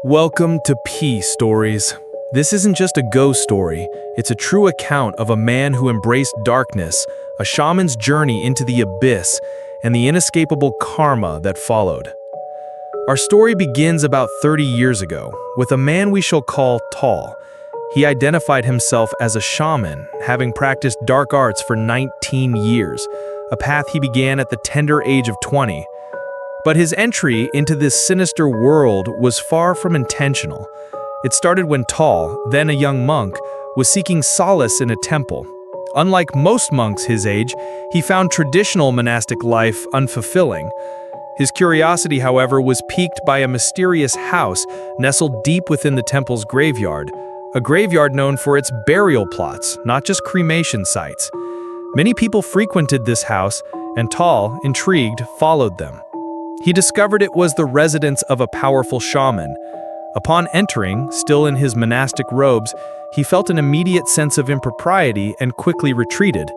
Welcome to P Stories. This isn't just a ghost story, it's a true account of a man who embraced darkness, a shaman's journey into the abyss, and the inescapable karma that followed. Our story begins about 30 years ago, with a man we shall call Tal. He identified himself as a shaman, having practiced dark arts for 19 years, a path he began at the tender age of 20. But his entry into this sinister world was far from intentional. It started when Tal, then a young monk, was seeking solace in a temple. Unlike most monks his age, he found traditional monastic life unfulfilling. His curiosity, however, was piqued by a mysterious house nestled deep within the temple's graveyard, a graveyard known for its burial plots, not just cremation sites. Many people frequented this house, and Tal, intrigued, followed them. He discovered it was the residence of a powerful shaman. Upon entering, still in his monastic robes, he felt an immediate sense of impropriety and quickly retreated.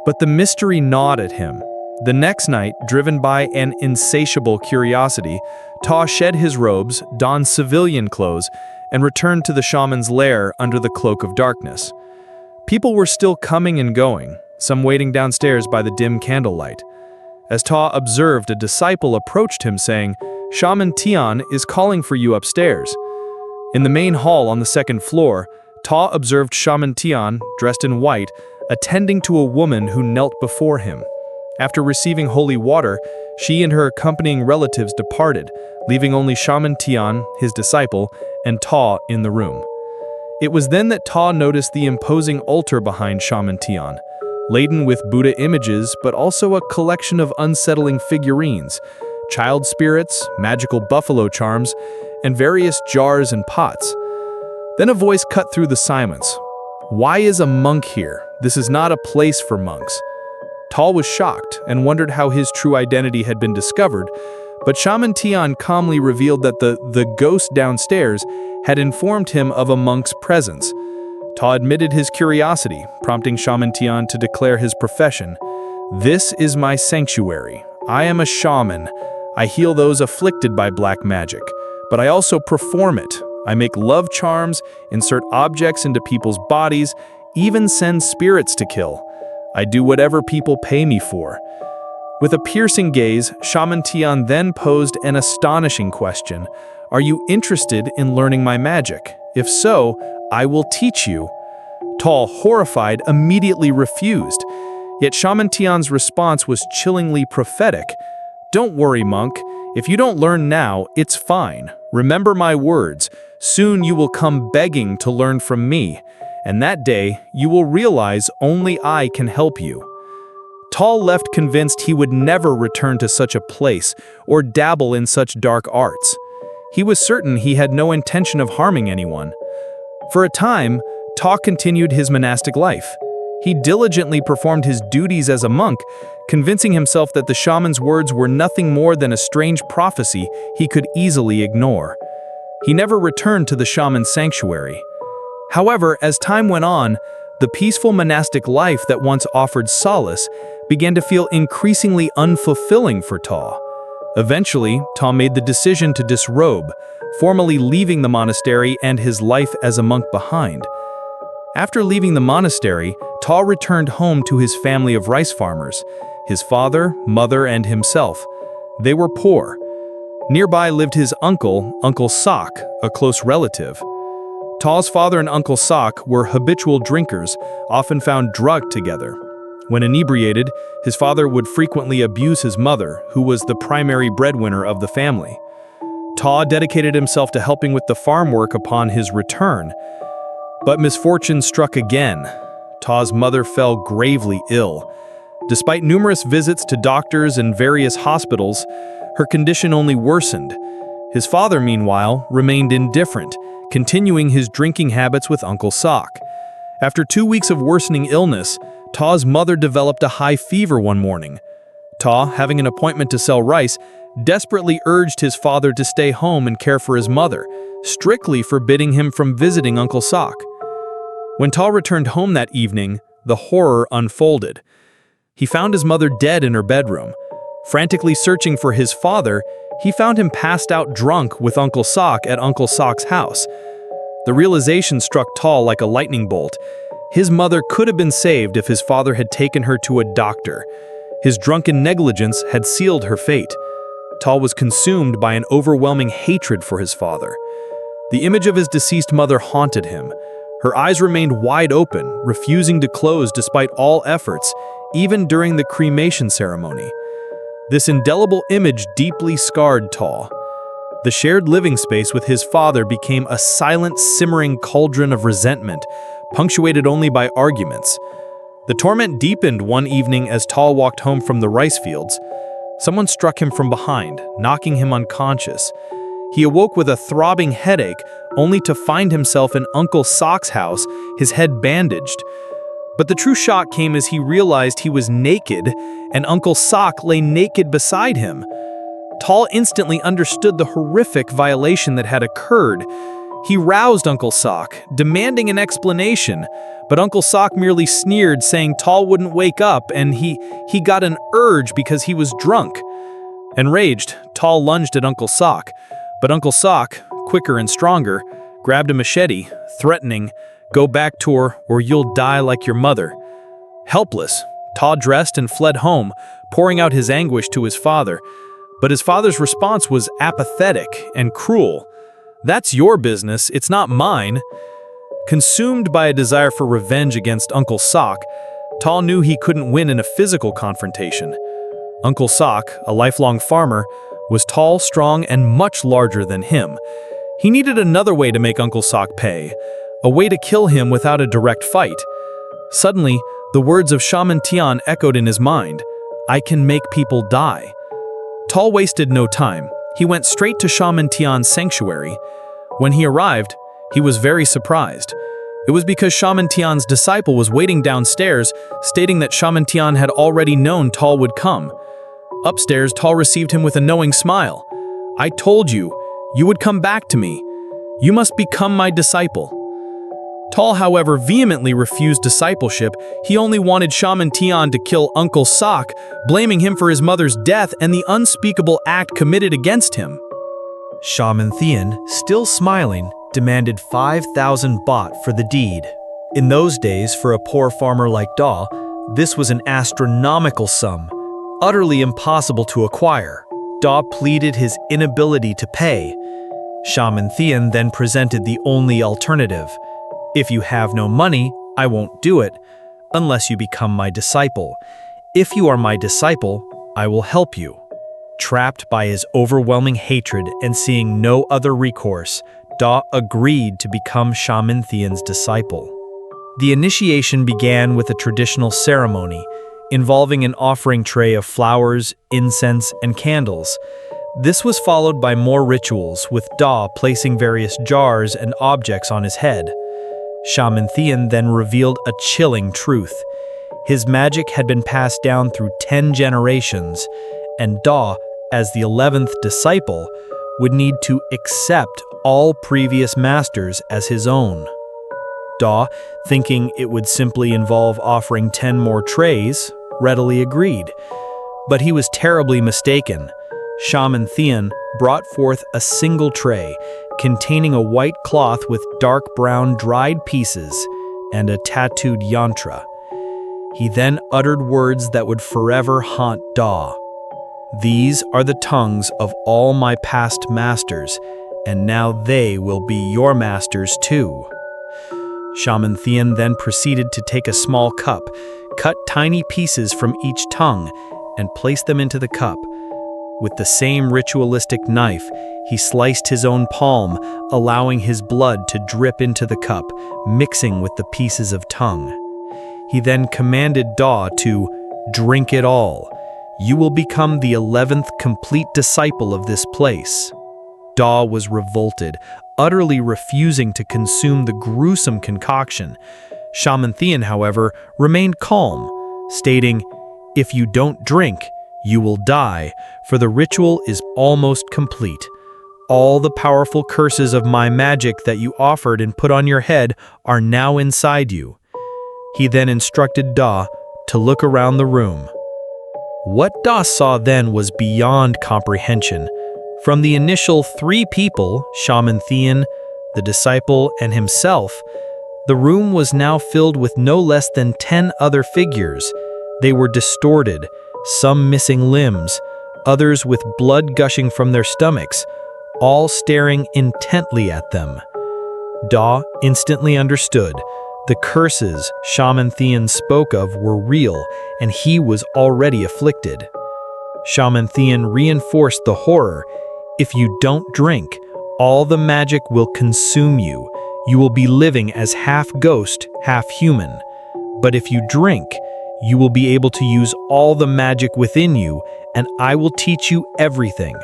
But the mystery gnawed at him. The next night, driven by an insatiable curiosity, Ta shed his robes, donned civilian clothes, and returned to the shaman's lair under the cloak of darkness. People were still coming and going, some waiting downstairs by the dim candlelight. As Ta observed, a disciple approached him saying, "Shaman Tian is calling for you upstairs." In the main hall on the second floor, Ta observed Shaman Tian, dressed in white, attending to a woman who knelt before him. After receiving holy water, she and her accompanying relatives departed, leaving only Shaman Tian, his disciple, and Ta in the room. It was then that Ta noticed the imposing altar behind Shaman Tian, laden with Buddha images, but also a collection of unsettling figurines, child spirits, magical buffalo charms, and various jars and pots. Then a voice cut through the silence. "Why is a monk here? This is not a place for monks." Tal was shocked and wondered how his true identity had been discovered, but Shaman Tian calmly revealed that the ghost downstairs had informed him of a monk's presence. Ta admitted his curiosity, prompting Shaman Tian to declare his profession. "This is my sanctuary. I am a shaman. I heal those afflicted by black magic, but I also perform it. I make love charms, insert objects into people's bodies, even send spirits to kill. I do whatever people pay me for." With a piercing gaze, Shaman Tian then posed an astonishing question. "Are you interested in learning my magic? If so, I will teach you." Tal, horrified, immediately refused. Yet Shaman Tian's response was chillingly prophetic. "Don't worry, monk. If you don't learn now, it's fine. Remember my words. Soon you will come begging to learn from me. And that day, you will realize only I can help you." Tal left convinced he would never return to such a place or dabble in such dark arts. He was certain he had no intention of harming anyone. For a time, Ta continued his monastic life. He diligently performed his duties as a monk, convincing himself that the shaman's words were nothing more than a strange prophecy he could easily ignore. He never returned to the shaman's sanctuary. However, as time went on, the peaceful monastic life that once offered solace began to feel increasingly unfulfilling for Ta. Eventually, Ta made the decision to disrobe, formally leaving the monastery and his life as a monk behind. After leaving the monastery, Ta returned home to his family of rice farmers, his father, mother, and himself. They were poor. Nearby lived his uncle, Uncle Sok, a close relative. Ta's father and Uncle Sok were habitual drinkers, often found drugged together. When inebriated, his father would frequently abuse his mother, who was the primary breadwinner of the family. Ta dedicated himself to helping with the farm work upon his return. But misfortune struck again. Ta's mother fell gravely ill. Despite numerous visits to doctors and various hospitals, her condition only worsened. His father, meanwhile, remained indifferent, continuing his drinking habits with Uncle Sok. After 2 weeks of worsening illness, Ta's mother developed a high fever one morning. Ta, having an appointment to sell rice, desperately urged his father to stay home and care for his mother, strictly forbidding him from visiting Uncle Sok. When Ta returned home that evening, the horror unfolded. He found his mother dead in her bedroom. Frantically searching for his father, he found him passed out drunk with Uncle Sock at Uncle Sock's house. The realization struck Tal like a lightning bolt. His mother could have been saved if his father had taken her to a doctor. His drunken negligence had sealed her fate. Tal was consumed by an overwhelming hatred for his father. The image of his deceased mother haunted him. Her eyes remained wide open, refusing to close despite all efforts, even during the cremation ceremony. This indelible image deeply scarred Tal. The shared living space with his father became a silent, simmering cauldron of resentment, punctuated only by arguments. The torment deepened one evening as Tal walked home from the rice fields. Someone struck him from behind, knocking him unconscious. He awoke with a throbbing headache, only to find himself in Uncle Sock's house, his head bandaged. But the true shock came as he realized he was naked, and Uncle Sock lay naked beside him. Tal instantly understood the horrific violation that had occurred. He roused Uncle Sock, demanding an explanation, but Uncle Sock merely sneered, saying Tal wouldn't wake up and he got an urge because he was drunk. Enraged, Tal lunged at Uncle Sock, but Uncle Sock, quicker and stronger, grabbed a machete, threatening, "Go back to her or you'll die like your mother." Helpless, Tal dressed and fled home, pouring out his anguish to his father. But his father's response was apathetic and cruel. "That's your business, it's not mine." Consumed by a desire for revenge against Uncle Sock, Tal knew he couldn't win in a physical confrontation. Uncle Sock, a lifelong farmer, was tall, strong, and much larger than him. He needed another way to make Uncle Sock pay, a way to kill him without a direct fight. Suddenly, the words of Shaman Tian echoed in his mind, "I can make people die." Tal wasted no time. He went straight to Shaman Tian's sanctuary. When he arrived, he was very surprised. It was because Shaman Tian's disciple was waiting downstairs, stating that Shaman Tian had already known Tal would come. Upstairs, Tal received him with a knowing smile. "I told you, you would come back to me. You must become my disciple." Tal, however, vehemently refused discipleship. He only wanted Shaman Tian to kill Uncle Sock, blaming him for his mother's death and the unspeakable act committed against him. Shaman Tian, still smiling, demanded 5,000 baht for the deed. In those days, for a poor farmer like Da, this was an astronomical sum, utterly impossible to acquire. Da pleaded his inability to pay. Shaman Tian then presented the only alternative. "If you have no money, I won't do it, unless you become my disciple. If you are my disciple, I will help you." Trapped by his overwhelming hatred and seeing no other recourse, Da agreed to become Shaman Tian's disciple. The initiation began with a traditional ceremony, involving an offering tray of flowers, incense, and candles. This was followed by more rituals, with Da placing various jars and objects on his head. Shaman Tian then revealed a chilling truth. His magic had been passed down through 10 generations, and Da, as the 11th disciple, would need to accept all previous masters as his own. Da, thinking it would simply involve offering 10 more trays, readily agreed. But he was terribly mistaken. Shaman Tian brought forth a single tray, containing a white cloth with dark brown dried pieces and a tattooed yantra. He then uttered words that would forever haunt Da. "These are the tongues of all my past masters, and now they will be your masters too." Shaman Tian then proceeded to take a small cup, cut tiny pieces from each tongue, and place them into the cup. With the same ritualistic knife, he sliced his own palm, allowing his blood to drip into the cup, mixing with the pieces of tongue. He then commanded Da to drink it all. "You will become the 11th complete disciple of this place." Da was revolted, utterly refusing to consume the gruesome concoction. Shaman Tian, however, remained calm, stating, "If you don't drink, you will die, for the ritual is almost complete. All the powerful curses of my magic that you offered and put on your head are now inside you." He then instructed Da to look around the room. What Da saw then was beyond comprehension. From the initial 3 people, Shaman Thean, the disciple, and himself, the room was now filled with no less than 10 other figures. They were distorted, some missing limbs, others with blood gushing from their stomachs, all staring intently at them. Da instantly understood. The curses Shaman Thean spoke of were real, and he was already afflicted. Shaman Thean reinforced the horror. If you don't drink, all the magic will consume you. You will be living as half ghost, half human. But if you drink, you will be able to use all the magic within you, and I will teach you everything.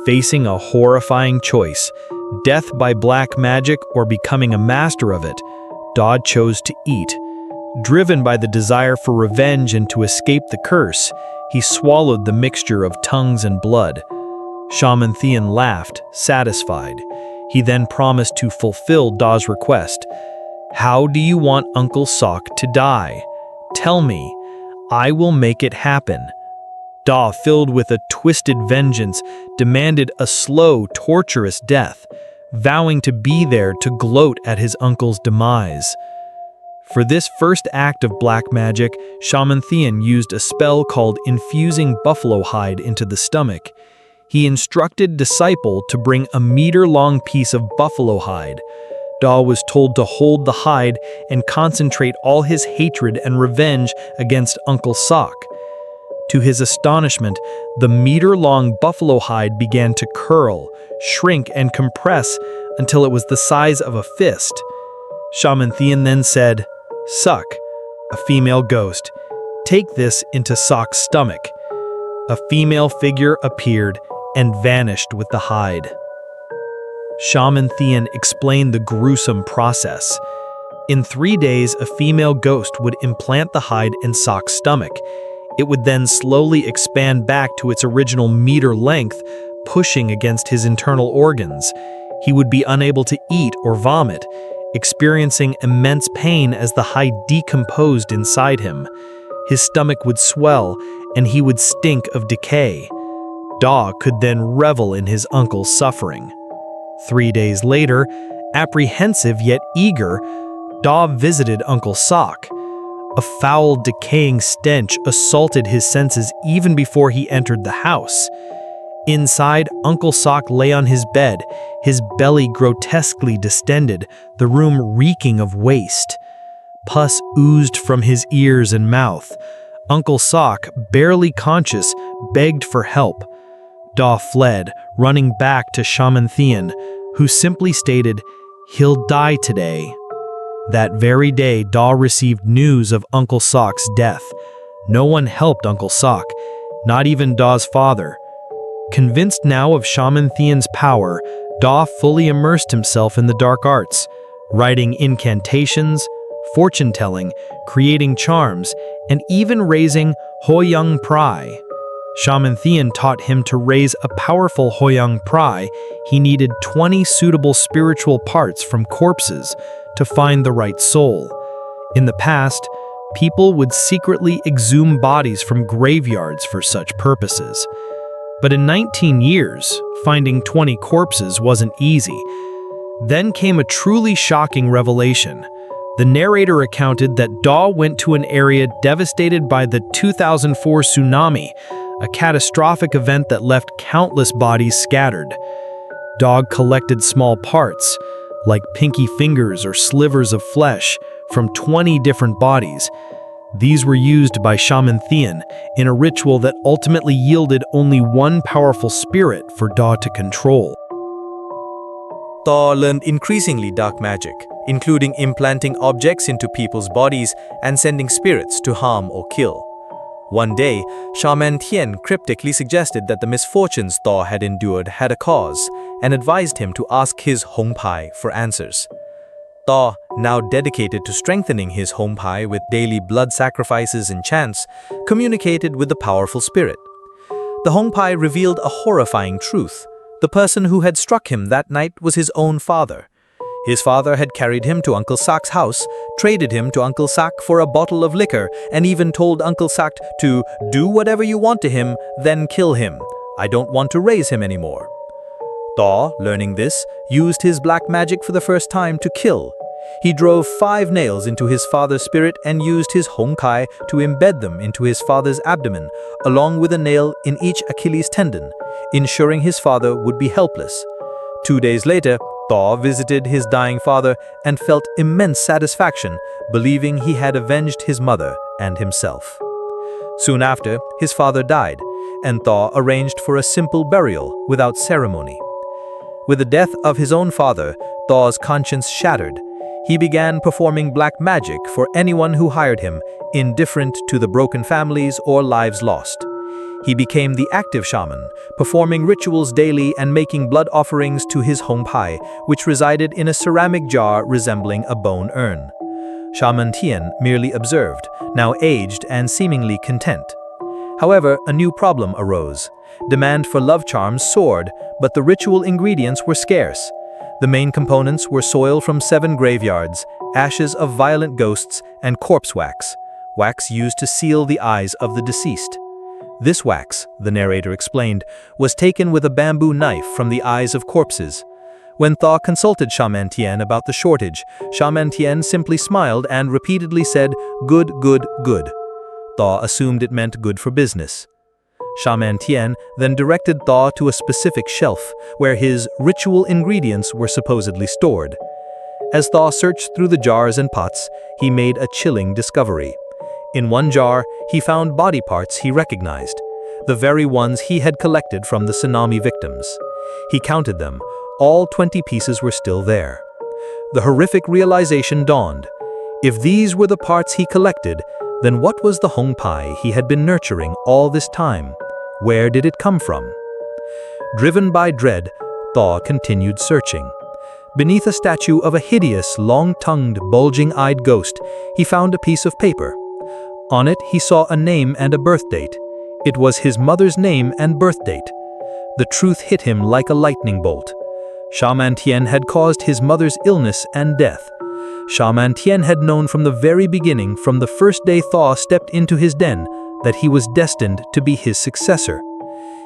Facing a horrifying choice, death by black magic or becoming a master of it, Dodd chose to eat. Driven by the desire for revenge and to escape the curse, he swallowed the mixture of tongues and blood. Shaman Thean laughed, satisfied. He then promised to fulfill Da's request. "How do you want Uncle Sock to die? Tell me. I will make it happen." Da, filled with a twisted vengeance, demanded a slow, torturous death, vowing to be there to gloat at his uncle's demise. For this first act of black magic, Shaman Thean used a spell called infusing buffalo hide into the stomach. He instructed disciple to bring a meter-long piece of buffalo hide. Da was told to hold the hide and concentrate all his hatred and revenge against Uncle Sock. To his astonishment, the meter-long buffalo hide began to curl, shrink, and compress until it was the size of a fist. Shaman Thean then said, "Suck, a female ghost. Take this into Sock's stomach." A female figure appeared and vanished with the hide. Shaman Thean explained the gruesome process. In 3 days, a female ghost would implant the hide in Sock's stomach. It would then slowly expand back to its original meter length, pushing against his internal organs. He would be unable to eat or vomit, experiencing immense pain as the hide decomposed inside him. His stomach would swell, and he would stink of decay. Da could then revel in his uncle's suffering. 3 days later, apprehensive yet eager, Da visited Uncle Sock. A foul, decaying stench assaulted his senses even before he entered the house. Inside, Uncle Sock lay on his bed, his belly grotesquely distended, the room reeking of waste. Pus oozed from his ears and mouth. Uncle Sock, barely conscious, begged for help. Da fled, running back to Shaman Thean, who simply stated, "He'll die today." That very day, Da received news of Uncle Sock's death. No one helped Uncle Sock, not even Da's father. Convinced now of Shaman Thean's power, Da fully immersed himself in the dark arts, writing incantations, fortune-telling, creating charms, and even raising Hoyang Prai. Shaman Thean taught him to raise a powerful Hoyang Prai. He needed 20 suitable spiritual parts from corpses to find the right soul. In the past, people would secretly exhume bodies from graveyards for such purposes. But in 19 years, finding 20 corpses wasn't easy. Then came a truly shocking revelation. The narrator accounted that Da went to an area devastated by the 2004 tsunami, a catastrophic event that left countless bodies scattered. Da collected small parts, like pinky fingers or slivers of flesh, from 20 different bodies. These were used by Shaman Thean in a ritual that ultimately yielded only one powerful spirit for Da to control. Da learned increasingly dark magic, including implanting objects into people's bodies and sending spirits to harm or kill. One day, Shaman Thean cryptically suggested that the misfortunes Da had endured had a cause and advised him to ask his Hongpai for answers. Da, now dedicated to strengthening his Hongpai with daily blood sacrifices and chants, communicated with the powerful spirit. The Hongpai revealed a horrifying truth. The person who had struck him that night was his own father. His father had carried him to Uncle Sock's house, traded him to Uncle Sock for a bottle of liquor, and even told Uncle Sock to do whatever you want to him, then kill him. I don't want to raise him anymore. Thaw, learning this, used his black magic for the first time to kill. He drove 5 nails into his father's spirit and used his honkai to embed them into his father's abdomen, along with a nail in each Achilles tendon, ensuring his father would be helpless. 2 days later, Thaw visited his dying father and felt immense satisfaction, believing he had avenged his mother and himself. Soon after, his father died, and Thaw arranged for a simple burial without ceremony. With the death of his own father, Thaw's conscience shattered. He began performing black magic for anyone who hired him, indifferent to the broken families or lives lost. He became the active shaman, performing rituals daily and making blood offerings to his honpai, which resided in a ceramic jar resembling a bone urn. Shaman Tian merely observed, now aged and seemingly content. However, a new problem arose. Demand for love charms soared, but the ritual ingredients were scarce. The main components were soil from 7 graveyards, ashes of violent ghosts, and corpse wax used to seal the eyes of the deceased. This wax, the narrator explained, was taken with a bamboo knife from the eyes of corpses. When Thaw consulted Shaman Tian about the shortage, Shaman Tian simply smiled and repeatedly said, "Good, good, good." Thaw assumed it meant good for business. Shaman Tian then directed Thaw to a specific shelf, where his ritual ingredients were supposedly stored. As Thaw searched through the jars and pots, he made a chilling discovery. In one jar, he found body parts he recognized, the very ones he had collected from the tsunami victims. He counted them. All 20 pieces were still there. The horrific realization dawned. If these were the parts he collected, then what was the honpai he had been nurturing all this time? Where did it come from? Driven by dread, Thaw continued searching. Beneath a statue of a hideous, long-tongued, bulging-eyed ghost, he found a piece of paper. On it, he saw a name and a birth date. It was his mother's name and birth date. The truth hit him like a lightning bolt. Shaman Tian had caused his mother's illness and death. Shaman Tian had known from the very beginning, from the first day Thaw stepped into his den, that he was destined to be his successor.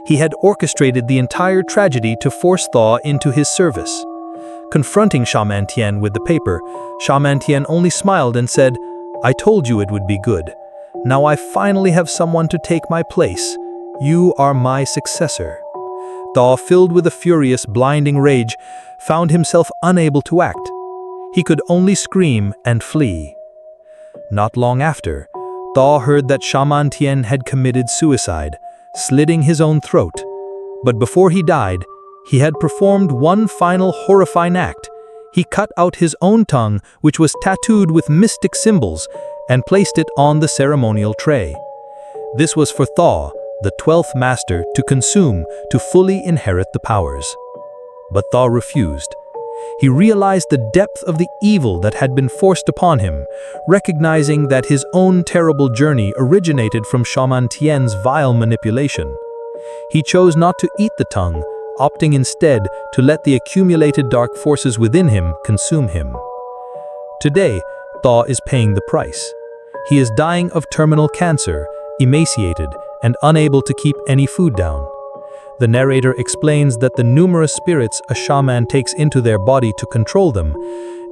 He had orchestrated the entire tragedy to force Thaw into his service. Confronting Shaman Tian with the paper, Shaman Tian only smiled and said, "I told you it would be good. Now I finally have someone to take my place. You are my successor." Thaw, filled with a furious, blinding rage, found himself unable to act. He could only scream and flee. Not long after, Thaw heard that Shaman Tian had committed suicide, slitting his own throat. But before he died, he had performed one final horrifying act. He cut out his own tongue, which was tattooed with mystic symbols, and placed it on the ceremonial tray. This was for Thaw, the 12th master, to consume, to fully inherit the powers. But Thaw refused. He realized the depth of the evil that had been forced upon him, recognizing that his own terrible journey originated from Shaman Tian's vile manipulation. He chose not to eat the tongue, opting instead to let the accumulated dark forces within him consume him. Today, Thaw is paying the price. He is dying of terminal cancer, emaciated, and unable to keep any food down. The narrator explains that the numerous spirits a shaman takes into their body to control them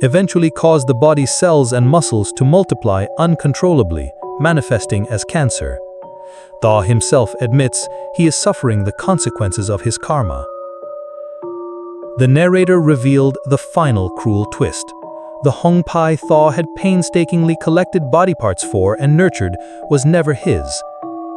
eventually cause the body's cells and muscles to multiply uncontrollably, manifesting as cancer. Thaw himself admits he is suffering the consequences of his karma. The narrator revealed the final cruel twist. The honpai Thaw had painstakingly collected body parts for and nurtured was never his.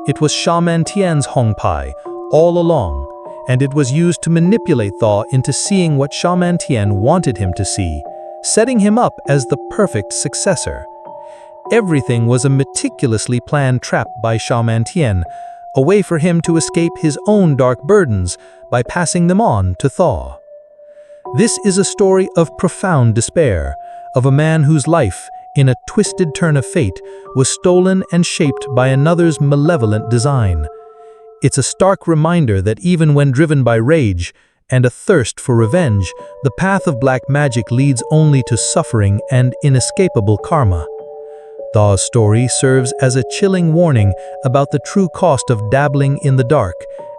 It was Shaman Tian's honpai all along, and it was used to manipulate Thaw into seeing what Shaman Tian wanted him to see, setting him up as the perfect successor. Everything was a meticulously planned trap by Shaman Tian, a way for him to escape his own dark burdens by passing them on to Thaw. This is a story of profound despair, of a man whose life, in a twisted turn of fate, was stolen and shaped by another's malevolent design. It's a stark reminder that even when driven by rage and a thirst for revenge, the path of black magic leads only to suffering and inescapable karma. Thaw's story serves as a chilling warning about the true cost of dabbling in the dark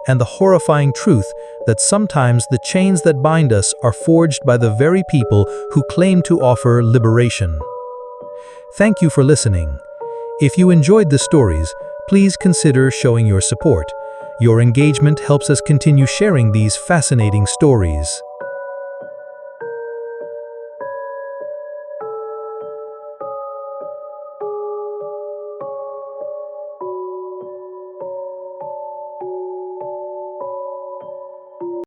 and the horrifying truth that sometimes the chains that bind us are forged by the very people who claim to offer liberation. Thank you for listening. If you enjoyed the stories, please consider showing your support. Your engagement helps us continue sharing these fascinating stories.